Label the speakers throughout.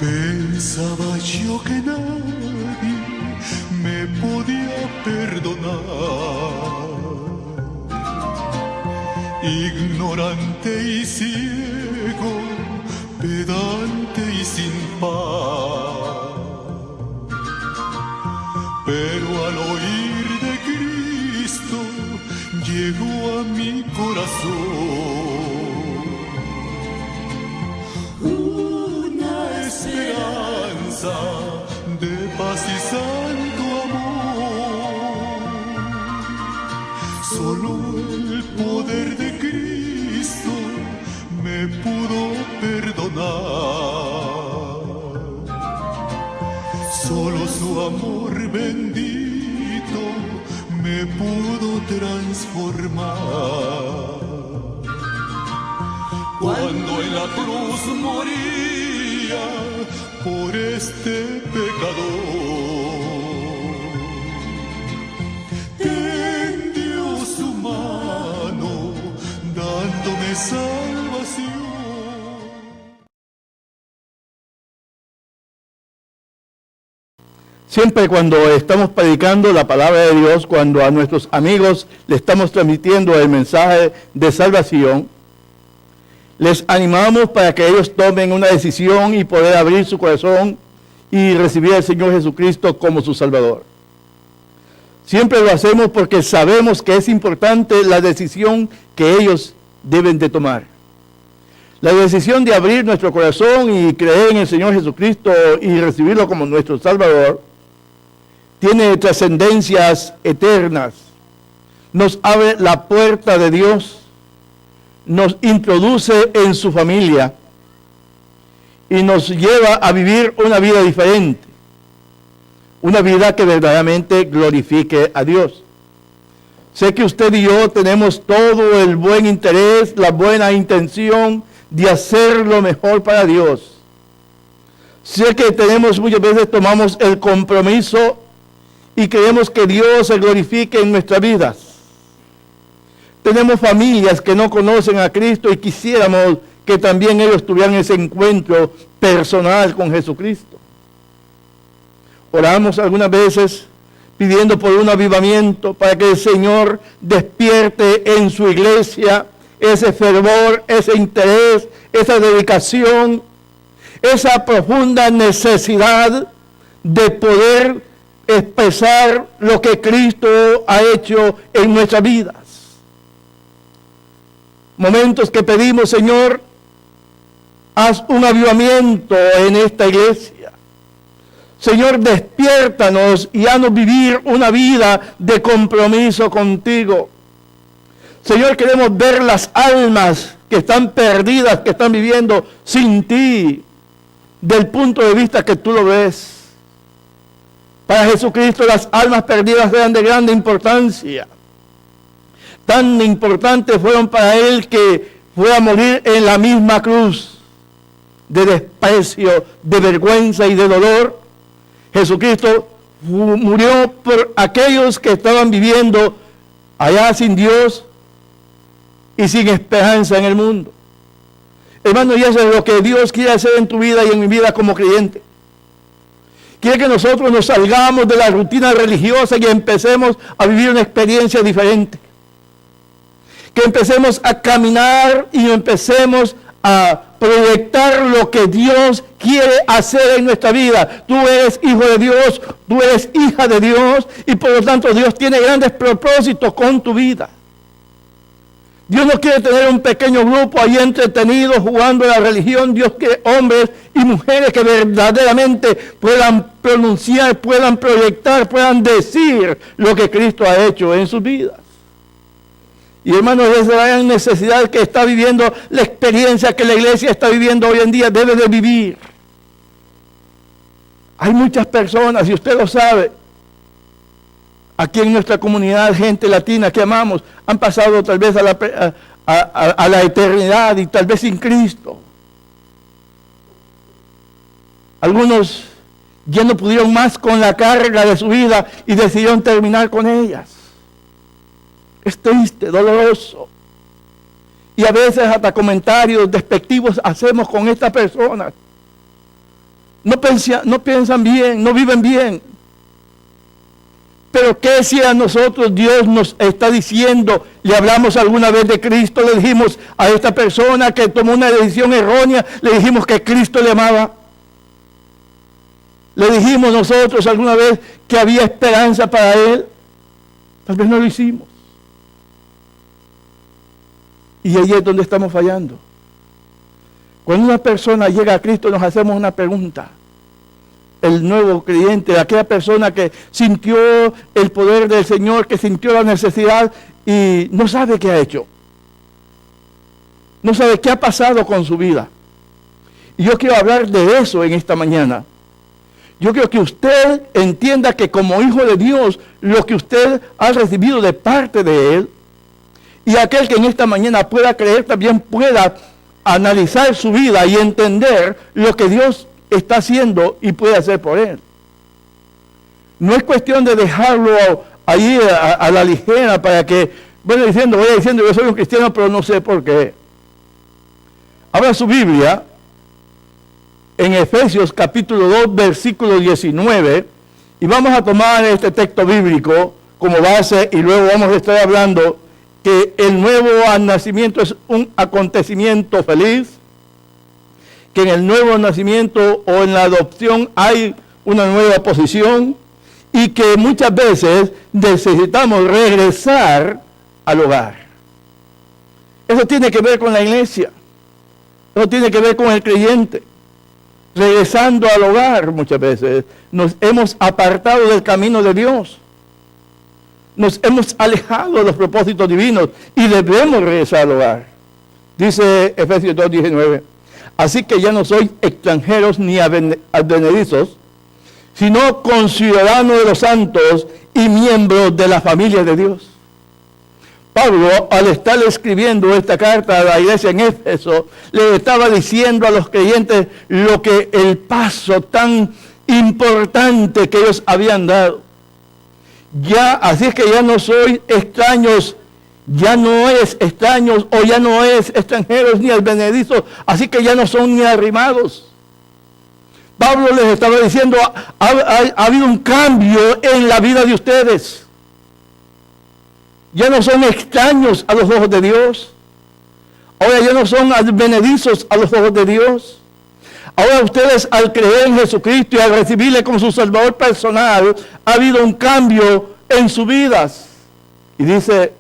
Speaker 1: Pensaba yo que nadie me podía perdonar, ignorante y ciego, pedante y sin paz. Pero al oír de Cristo llegó a mi corazón una esperanza de paz y santo amor. Solo el poder de Cristo me pudo perdonar. Solo su amor bendito me pudo transformar. Cuando en la cruz moría por este pecador, tendió su mano dándome salvación.
Speaker 2: Siempre cuando estamos predicando la palabra de Dios, cuando a nuestros amigos le estamos transmitiendo el mensaje de salvación, les animamos para que ellos tomen una decisión y poder abrir su corazón y recibir al Señor Jesucristo como su Salvador. Siempre lo hacemos porque sabemos que es importante la decisión que ellos deben de tomar. La decisión de abrir nuestro corazón y creer en el Señor Jesucristo y recibirlo como nuestro Salvador tiene trascendencias eternas. Nos abre la puerta de Dios, nos introduce en su familia y nos lleva a vivir una vida diferente. Una vida que verdaderamente glorifique a Dios. Sé que usted y yo tenemos todo el buen interés, la buena intención de hacer lo mejor para Dios. Sé que muchas veces tomamos el compromiso y queremos que Dios se glorifique en nuestras vidas. Tenemos familias que no conocen a Cristo y quisiéramos que también ellos tuvieran ese encuentro personal con Jesucristo. Oramos algunas veces pidiendo por un avivamiento para que el Señor despierte en su iglesia ese fervor, ese interés, esa dedicación, esa profunda necesidad de poder expresar lo que Cristo ha hecho en nuestras vidas. Momentos que pedimos, Señor, haz un avivamiento en esta iglesia. Señor, despiértanos y haznos vivir una vida de compromiso contigo. Señor, queremos ver las almas que están perdidas, que están viviendo sin ti, del punto de vista que tú lo ves. Para Jesucristo las almas perdidas eran de grande importancia. Tan importantes fueron para Él que fue a morir en la misma cruz de desprecio, de vergüenza y de dolor. Jesucristo murió por aquellos que estaban viviendo allá sin Dios y sin esperanza en el mundo. Hermano, y eso es lo que Dios quiere hacer en tu vida y en mi vida como creyente. Quiere que nosotros nos salgamos de la rutina religiosa y empecemos a vivir una experiencia diferente. Que empecemos a caminar y empecemos a proyectar lo que Dios quiere hacer en nuestra vida. Tú eres hijo de Dios, tú eres hija de Dios y por lo tanto Dios tiene grandes propósitos con tu vida. Dios no quiere tener un pequeño grupo ahí entretenido jugando a la religión. Dios quiere hombres y mujeres que verdaderamente puedan pronunciar, puedan proyectar, puedan decir lo que Cristo ha hecho en sus vidas. Y hermanos, esa es la gran necesidad que está viviendo, la experiencia que la iglesia está viviendo hoy en día, debe de vivir. Hay muchas personas, y usted lo sabe, aquí en nuestra comunidad, gente latina que amamos, han pasado tal vez a la eternidad y tal vez sin Cristo. Algunos ya no pudieron más con la carga de su vida y decidieron terminar con ellas. Es triste, doloroso. Y a veces hasta comentarios despectivos hacemos con estas personas. no piensan bien, no viven bien. Pero ¿qué si a nosotros Dios nos está diciendo? Le hablamos alguna vez de Cristo, le dijimos a esta persona que tomó una decisión errónea, le dijimos que Cristo le amaba. Le dijimos nosotros alguna vez que había esperanza para él. Tal vez no lo hicimos. Y ahí es donde estamos fallando. Cuando una persona llega a Cristo nos hacemos una pregunta. El nuevo creyente, aquella persona que sintió el poder del Señor, que sintió la necesidad y no sabe qué ha hecho. No sabe qué ha pasado con su vida. Y yo quiero hablar de eso en esta mañana. Yo quiero que usted entienda que como hijo de Dios, lo que usted ha recibido de parte de Él, y aquel que en esta mañana pueda creer, también pueda analizar su vida y entender lo que Dios está haciendo y puede hacer por él. No es cuestión de dejarlo ahí a la ligera para que voy diciendo, yo soy un cristiano, pero no sé por qué. Abra su Biblia en Efesios capítulo 2, versículo 19, y vamos a tomar este texto bíblico como base y luego vamos a estar hablando que el nuevo nacimiento es un acontecimiento feliz, que en el nuevo nacimiento o en la adopción hay una nueva posición y que muchas veces necesitamos regresar al hogar. Eso tiene que ver con la iglesia, eso tiene que ver con el creyente. Regresando al hogar muchas veces nos hemos apartado del camino de Dios. Nos hemos alejado de los propósitos divinos y debemos regresar al hogar. Dice Efesios 2:19, así que ya no sois extranjeros ni advenedizos, sino conciudadanos de los santos y miembros de la familia de Dios. Pablo, al estar escribiendo esta carta a la iglesia en Éfeso, le estaba diciendo a los creyentes lo que el paso tan importante que ellos habían dado. Ya, así es que ya no soy extraños, ya no es extraños o ya no es extranjeros ni advenedizos, así que ya no son ni arrimados. Pablo les estaba diciendo, ha habido un cambio en la vida de ustedes. Ya no son extraños a los ojos de Dios. Ahora ya no son advenedizos a los ojos de Dios. Ahora ustedes al creer en Jesucristo y al recibirle como su Salvador personal, ha habido un cambio en sus vidas. Y dice,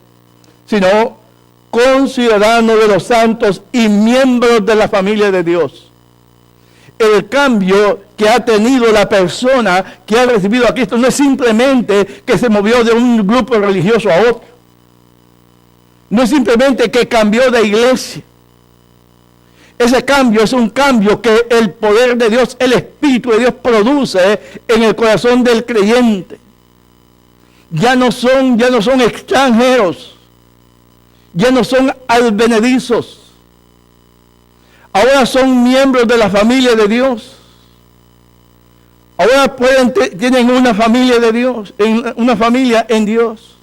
Speaker 2: sino conciudadanos de los santos y miembros de la familia de Dios. El cambio que ha tenido la persona que ha recibido a Cristo no es simplemente que se movió de un grupo religioso a otro. No es simplemente que cambió de iglesia. Ese cambio es un cambio que el poder de Dios, el Espíritu de Dios produce en el corazón del creyente. Ya no son extranjeros, ya no son advenedizos. Ahora son miembros de la familia de Dios. Ahora tienen una familia de Dios, una familia en Dios.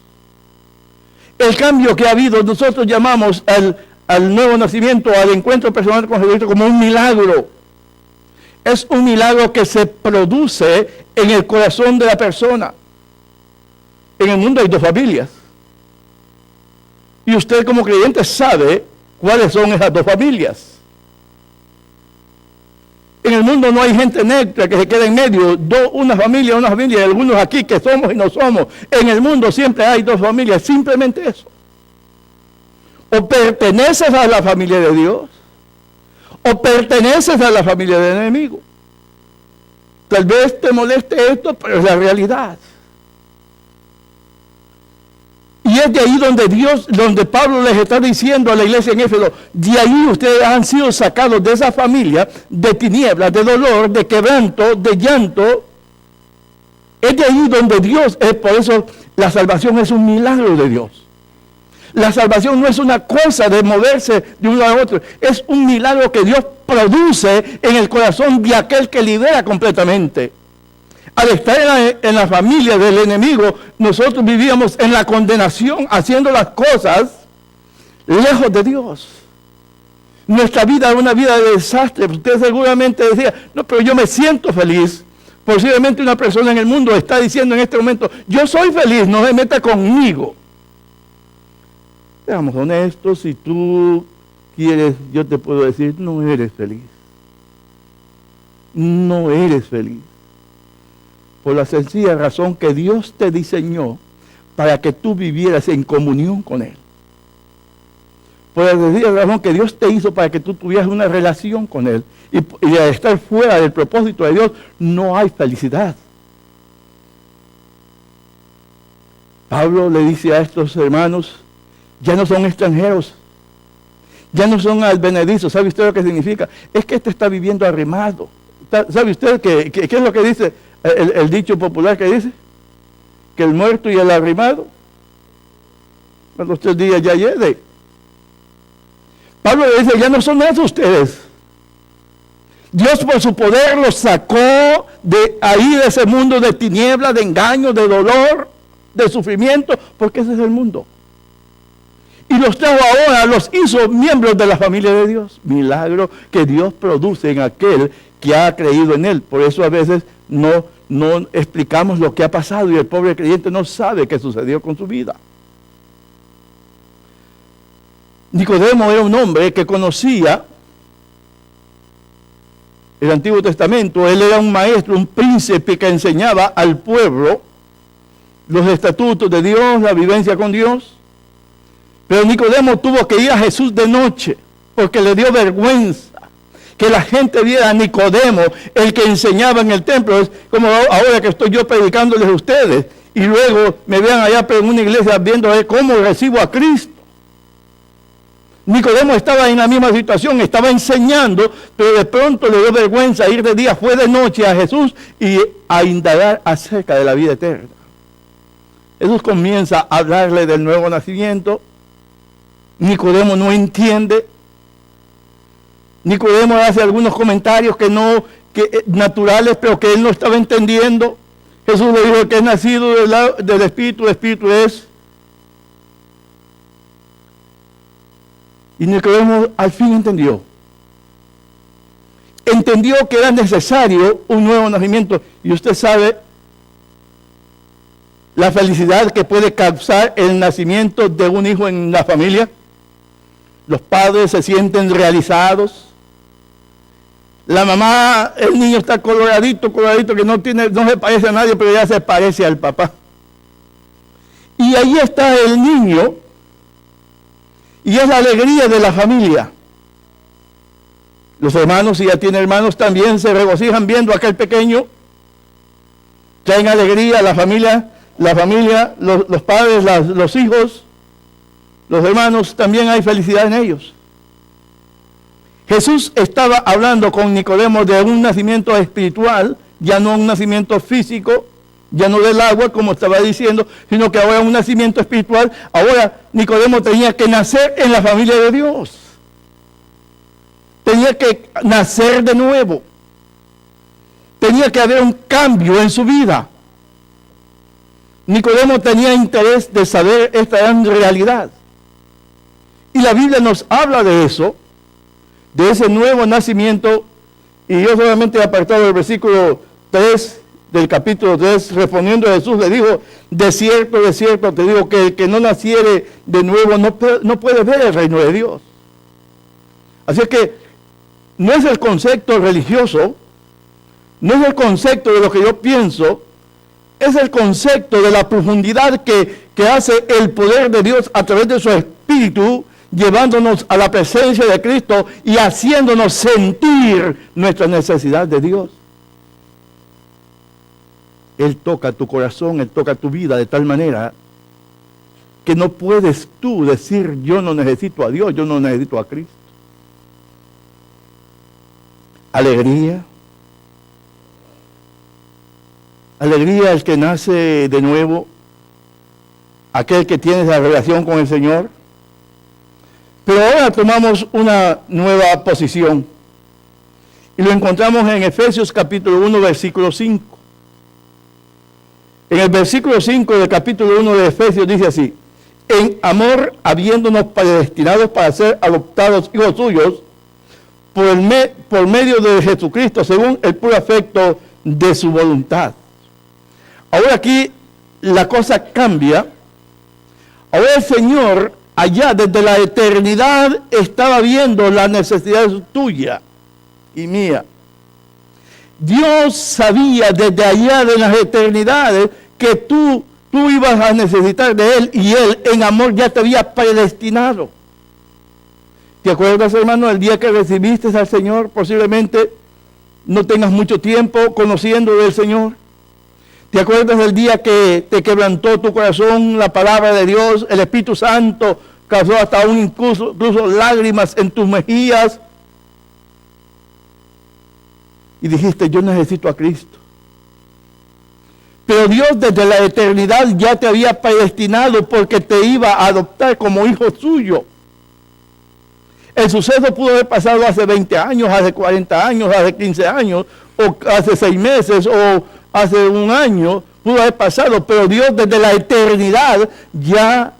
Speaker 2: El cambio que ha habido, nosotros llamamos al nuevo nacimiento, al encuentro personal con Jesucristo como un milagro. Es un milagro que se produce en el corazón de la persona. En el mundo hay dos familias. Y usted como creyente sabe cuáles son esas dos familias. En el mundo no hay gente neutra que se queda en medio, una familia, y algunos aquí que somos y no somos. En el mundo siempre hay dos familias, simplemente eso. O perteneces a la familia de Dios, o perteneces a la familia del enemigo. Tal vez te moleste esto, pero es la realidad. Y es de ahí donde Pablo les está diciendo a la iglesia en Éfeso, de ahí ustedes han sido sacados de esa familia de tinieblas, de dolor, de quebranto, de llanto. Es de ahí donde Dios, por eso la salvación es un milagro de Dios. La salvación no es una cosa de moverse de uno a otro, es un milagro que Dios produce en el corazón de aquel que libera completamente. Al estar en la familia del enemigo, nosotros vivíamos en la condenación, haciendo las cosas lejos de Dios. Nuestra vida es una vida de desastre. Usted seguramente decía, no, pero yo me siento feliz. Posiblemente una persona en el mundo está diciendo en este momento, yo soy feliz, no se meta conmigo. Seamos honestos, si tú quieres, yo te puedo decir, no eres feliz. No eres feliz. Por la sencilla razón que Dios te diseñó para que tú vivieras en comunión con Él. Por la sencilla razón que Dios te hizo para que tú tuvieras una relación con Él. Y al estar fuera del propósito de Dios, no hay felicidad. Pablo le dice a estos hermanos, ya no son extranjeros, ya no son advenedizos. ¿Sabe usted lo que significa? Es que este está viviendo arrimado. ¿Sabe usted qué es lo que dice el dicho popular que dice? Que el muerto y el arrimado, a los 3 días ya llegue. Pablo le dice, ya no son esos ustedes. Dios por su poder los sacó de ahí, de ese mundo de tinieblas, de engaño, de dolor, de sufrimiento, porque ese es el mundo. Y los trajo ahora, los hizo miembros de la familia de Dios. Milagro que Dios produce en aquel que ha creído en Él. Por eso a veces no explicamos lo que ha pasado y el pobre creyente no sabe qué sucedió con su vida. Nicodemo era un hombre que conocía el Antiguo Testamento. Él era un maestro, un príncipe que enseñaba al pueblo los estatutos de Dios, la vivencia con Dios. Pero Nicodemo tuvo que ir a Jesús de noche porque le dio vergüenza que la gente viera a Nicodemo, el que enseñaba en el templo. Es como ahora que estoy yo predicándoles a ustedes y luego me vean allá en una iglesia viendo a ver cómo recibo a Cristo. Nicodemo estaba en la misma situación, estaba enseñando, pero de pronto le dio vergüenza ir de día, fue de noche a Jesús y a indagar acerca de la vida eterna. Jesús comienza a hablarle del nuevo nacimiento. Nicodemo no entiende. Nicodemo hace algunos comentarios naturales, pero que él no estaba entendiendo. Jesús le dijo que es nacido del Espíritu, el Espíritu es. Y Nicodemo al fin entendió. Entendió que era necesario un nuevo nacimiento. Y usted sabe la felicidad que puede causar el nacimiento de un hijo en la familia. Los padres se sienten realizados. La mamá, el niño está coloradito, que no se parece a nadie, pero ya se parece al papá. Y ahí está el niño, y es la alegría de la familia. Los hermanos, si ya tiene hermanos, también se regocijan viendo a aquel pequeño. Traen alegría a la familia, los padres, los hijos, los hermanos, también hay felicidad en ellos. Jesús estaba hablando con Nicodemo de un nacimiento espiritual, ya no un nacimiento físico, ya no del agua, como estaba diciendo, sino que ahora un nacimiento espiritual. Ahora Nicodemo tenía que nacer en la familia de Dios. Tenía que nacer de nuevo. Tenía que haber un cambio en su vida. Nicodemo tenía interés de saber esta gran realidad. Y la Biblia nos habla de eso, de ese nuevo nacimiento. Y yo solamente he apartado el versículo 3 del capítulo 3, respondiendo a Jesús, le dijo, de cierto te digo que el que no naciere de nuevo no puede ver el reino de Dios. Así que no es el concepto religioso, no es el concepto de lo que yo pienso, es el concepto de la profundidad que hace el poder de Dios a través de su Espíritu, llevándonos a la presencia de Cristo y haciéndonos sentir nuestra necesidad de Dios. Él toca tu corazón, Él toca tu vida de tal manera que no puedes tú decir, yo no necesito a Dios, yo no necesito a Cristo. Alegría. Alegría el que nace de nuevo, aquel que tiene esa relación con el Señor. Pero ahora tomamos una nueva posición y lo encontramos en Efesios capítulo 1, versículo 5. En el versículo 5 del capítulo 1 de Efesios dice así: en amor, habiéndonos predestinados para ser adoptados hijos suyos por medio de Jesucristo, según el puro afecto de su voluntad. Ahora aquí la cosa cambia. Ahora el Señor, allá desde la eternidad, estaba viendo la necesidad tuya y mía. Dios sabía desde allá de las eternidades que tú ibas a necesitar de Él, y Él en amor ya te había predestinado. ¿Te acuerdas, hermano, el día que recibiste al Señor? Posiblemente no tengas mucho tiempo conociendo del Señor. ¿Te acuerdas del día que te quebrantó tu corazón la palabra de Dios? El Espíritu Santo causó hasta incluso lágrimas en tus mejillas. Y dijiste, yo necesito a Cristo. Pero Dios desde la eternidad ya te había predestinado, porque te iba a adoptar como hijo suyo. El suceso pudo haber pasado hace 20 años, hace 40 años, hace 15 años, o hace 6 meses, o hace un año, pudo haber pasado, pero Dios desde la eternidad ya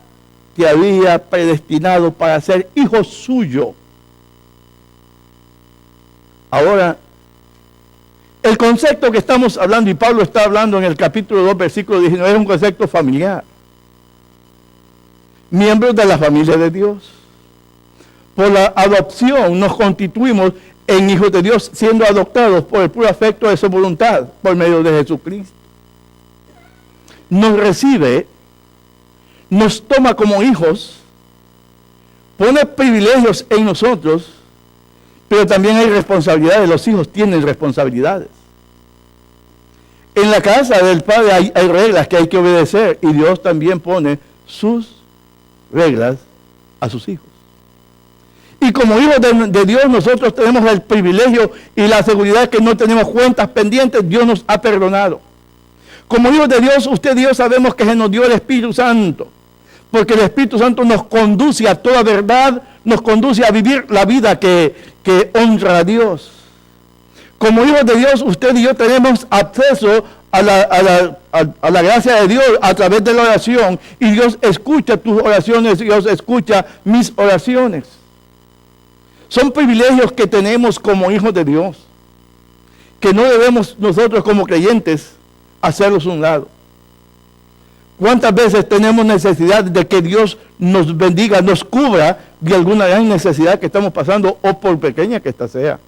Speaker 2: te había predestinado para ser hijo suyo. Ahora, el concepto que estamos hablando, y Pablo está hablando en el capítulo 2, versículo 19, es un concepto familiar. Miembros de la familia de Dios. Por la adopción nos constituimos en hijos de Dios, siendo adoptados por el puro afecto de su voluntad, por medio de Jesucristo. Nos recibe, nos toma como hijos, pone privilegios en nosotros, pero también hay responsabilidades. Los hijos tienen responsabilidades. En la casa del Padre hay reglas que hay que obedecer, y Dios también pone sus reglas a sus hijos. Y como hijos de Dios, nosotros tenemos el privilegio y la seguridad que no tenemos cuentas pendientes. Dios nos ha perdonado. Como hijos de Dios, usted y yo sabemos que se nos dio el Espíritu Santo, porque el Espíritu Santo nos conduce a toda verdad, nos conduce a vivir la vida que honra a Dios. Como hijos de Dios, usted y yo tenemos acceso a la gracia de Dios a través de la oración, y Dios escucha tus oraciones, Dios escucha mis oraciones. Son privilegios que tenemos como hijos de Dios, que no debemos nosotros como creyentes hacerlos a un lado. ¿Cuántas veces tenemos necesidad de que Dios nos bendiga, nos cubra de alguna gran necesidad que estamos pasando, o por pequeña que ésta sea?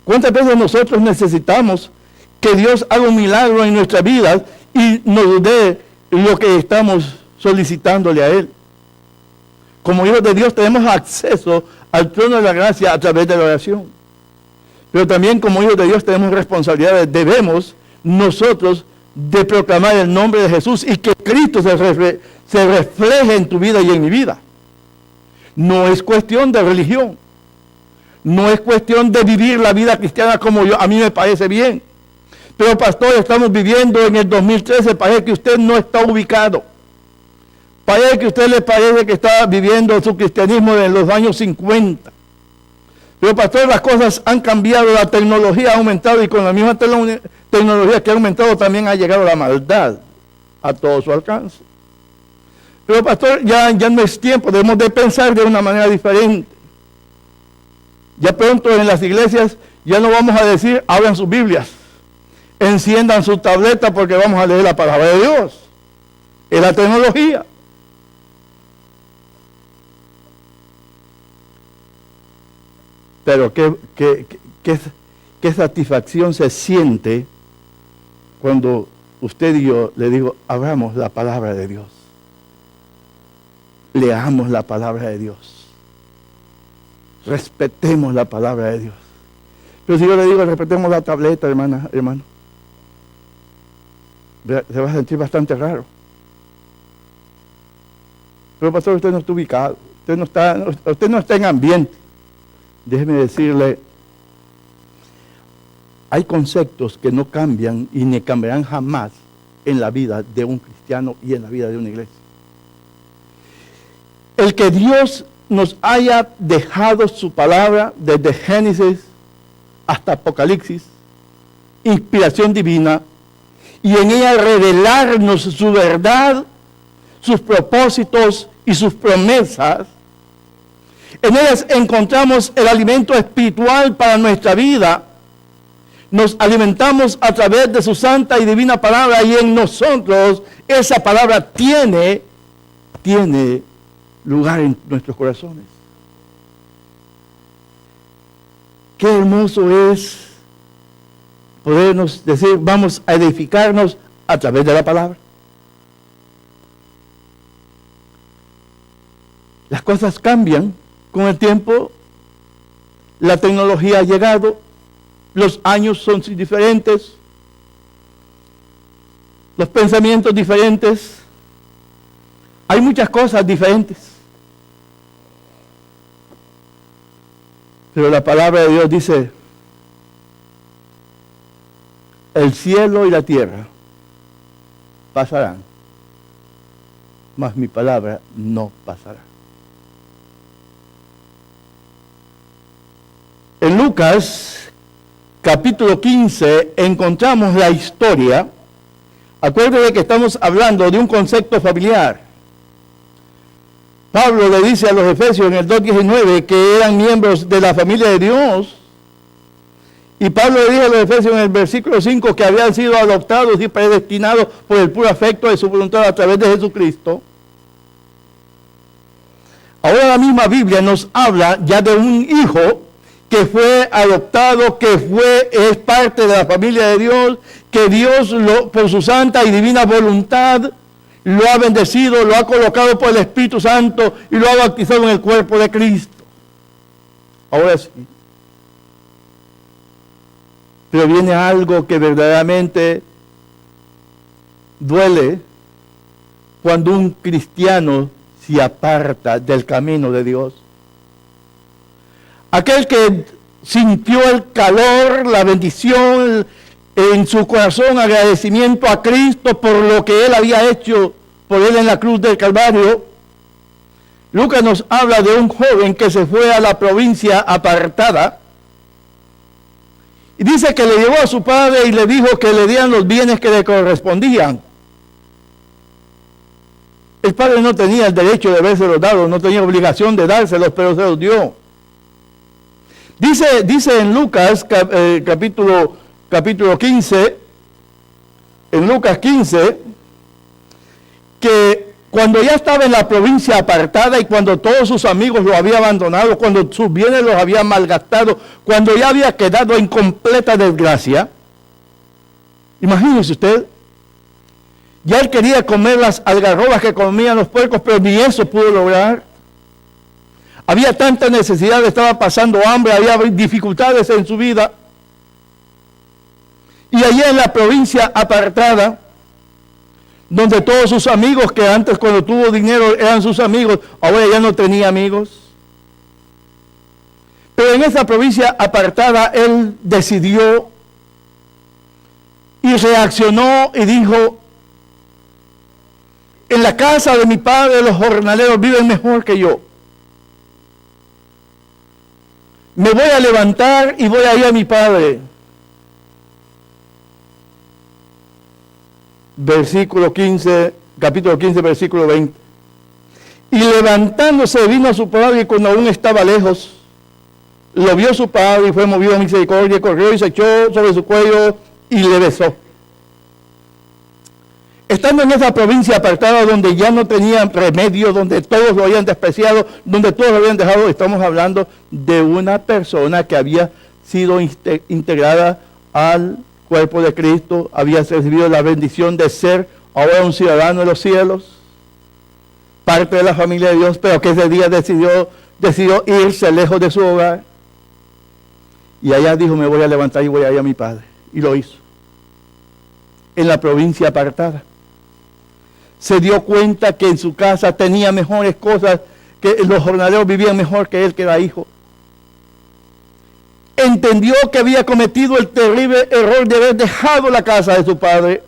Speaker 2: ¿Cuántas veces nosotros necesitamos que Dios haga un milagro en nuestra vida y nos dé lo que estamos solicitándole a Él? Como hijos de Dios tenemos acceso al trono de la gracia a través de la oración. Pero también como hijos de Dios tenemos responsabilidades. Debemos nosotros de proclamar el nombre de Jesús, y que Cristo se refleje en tu vida y en mi vida. No es cuestión de religión. No es cuestión de vivir la vida cristiana como a mí me parece bien. Pero pastor, estamos viviendo en el 2013, parece que usted no está ubicado. Parece que a usted le parece que está viviendo su cristianismo en los años 50. Pero pastor, las cosas han cambiado, la tecnología ha aumentado, y con la misma tecnología que ha aumentado también ha llegado la maldad a todo su alcance. Pero pastor, ya no es tiempo, debemos de pensar de una manera diferente. Ya pronto en las iglesias ya no vamos a decir, abran sus Biblias, enciendan su tableta porque vamos a leer la palabra de Dios. Es la tecnología. Pero qué satisfacción se siente cuando usted y yo le digo, abramos la palabra de Dios. Leamos la palabra de Dios. Respetemos la palabra de Dios. Pero si yo le digo, respetemos la tableta, hermano, se va a sentir bastante raro. Pero pastor, usted no está ubicado, usted no está en ambiente. Déjeme decirle, hay conceptos que no cambian y ni cambiarán jamás en la vida de un cristiano y en la vida de una iglesia. El que Dios nos haya dejado su palabra desde Génesis hasta Apocalipsis, inspiración divina, y en ella revelarnos su verdad, sus propósitos y sus promesas, En ellas encontramos el alimento espiritual para nuestra vida. Nos alimentamos a través de su santa y divina palabra, y en nosotros esa palabra tiene lugar en nuestros corazones. Qué hermoso es podernos decir, vamos a edificarnos a través de la palabra. Las cosas cambian con el tiempo, la tecnología ha llegado, los años son diferentes, los pensamientos diferentes, hay muchas cosas diferentes. Pero la palabra de Dios dice, el cielo y la tierra pasarán, mas mi palabra no pasará. En Lucas, capítulo 15, encontramos la historia. Acuérdense que estamos hablando de un concepto familiar. Pablo le dice a los Efesios en el 2:19 que eran miembros de la familia de Dios. Y Pablo le dice a los Efesios en el versículo 5 que habían sido adoptados y predestinados por el puro afecto de su voluntad a través de Jesucristo. Ahora la misma Biblia nos habla ya de un hijo que fue adoptado, es parte de la familia de Dios, que Dios por su santa y divina voluntad lo ha bendecido, lo ha colocado por el Espíritu Santo y lo ha bautizado en el cuerpo de Cristo. Ahora sí. Pero viene algo que verdaderamente duele cuando un cristiano se aparta del camino de Dios. Aquel que sintió el calor, la bendición en su corazón, agradecimiento a Cristo por lo que Él había hecho por Él en la cruz del Calvario. Lucas nos habla de un joven que se fue a la provincia apartada. Y dice que le llevó a su padre y le dijo que le dieran los bienes que le correspondían. El padre no tenía el derecho de habérselos dado, no tenía obligación de dárselos, pero se los dio. Dice en Lucas capítulo 15, en Lucas 15, que cuando ya estaba en la provincia apartada y cuando todos sus amigos lo habían abandonado, cuando sus bienes los habían malgastado, cuando ya había quedado en completa desgracia, imagínese usted, ya él quería comer las algarrobas que comían los puercos, pero ni eso pudo lograr. Había tanta necesidad, estaba pasando hambre, había dificultades en su vida. Y allí en la provincia apartada, donde todos sus amigos, que antes cuando tuvo dinero eran sus amigos, ahora ya no tenía amigos. Pero en esa provincia apartada, él decidió y reaccionó y dijo, en la casa de mi padre los jornaleros viven mejor que yo. Me voy a levantar y voy a ir a mi padre. Versículo 15, capítulo 15, versículo 20. Y levantándose vino a su padre y cuando aún estaba lejos, lo vio su padre y fue movido a misericordia, corrió y se echó sobre su cuello y le besó. Estando en esa provincia apartada donde ya no tenían remedio, donde todos lo habían despreciado, donde todos lo habían dejado, estamos hablando de una persona que había sido integrada al cuerpo de Cristo, había recibido la bendición de ser ahora un ciudadano de los cielos, parte de la familia de Dios, pero que ese día decidió irse lejos de su hogar. Y allá dijo, me voy a levantar y voy a ir a mi padre. Y lo hizo. En la provincia apartada. Se dio cuenta que en su casa tenía mejores cosas, que los jornaleros vivían mejor que él, que era hijo. Entendió que había cometido el terrible error de haber dejado la casa de su padre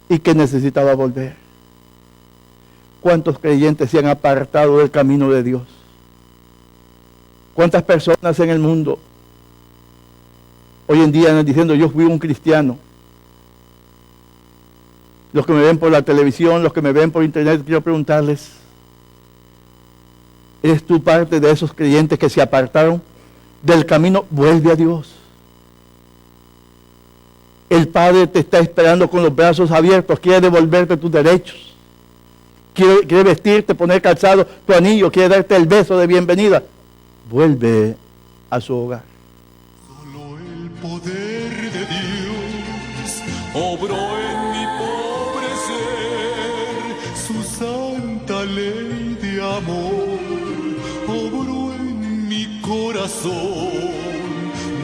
Speaker 2: y que necesitaba volver. ¿Cuántos creyentes se han apartado del camino de Dios? ¿Cuántas personas en el mundo hoy en día andan diciendo, yo fui un cristiano? Los que me ven por la televisión, los que me ven por internet, quiero preguntarles, ¿Eres tú parte de esos creyentes que se apartaron del camino? Vuelve a Dios. El Padre te está esperando con los brazos abiertos, quiere devolverte tus derechos. Quiere vestirte, poner calzado, tu anillo, quiere darte el beso de bienvenida. Vuelve a su hogar.
Speaker 1: Solo el poder de Dios obró en mi pobre ser, su santa ley de amor obró en mi corazón.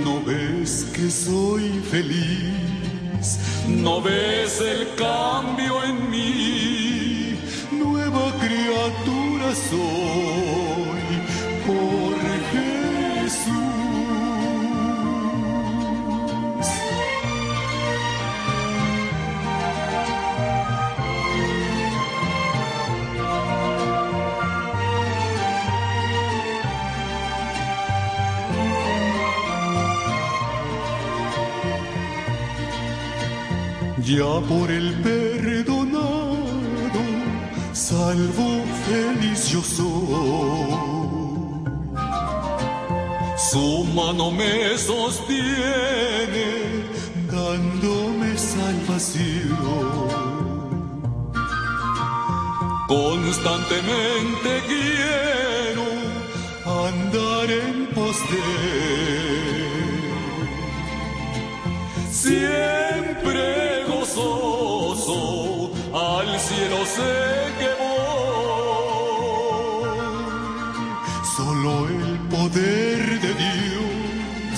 Speaker 1: ¿No ves que soy feliz? ¿No ves el cambio en mí? Nueva criatura soy por Jesús. Ya por el perdonado, salvo, feliz yo soy. Su mano me sostiene, dándome salvación. Constantemente quiero andar en pos de él. Siempre gozoso al cielo sé que voy. Solo el poder de Dios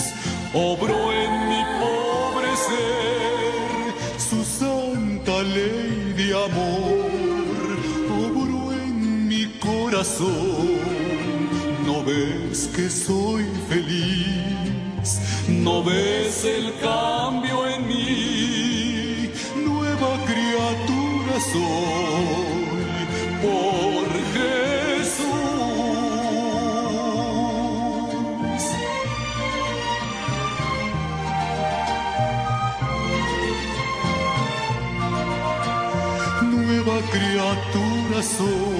Speaker 1: obró en mi pobre ser, su santa ley de amor obró en mi corazón. ¿No ves que soy feliz? ¿No ves el cambio en mí? Nueva criatura soy por Jesús. Nueva criatura soy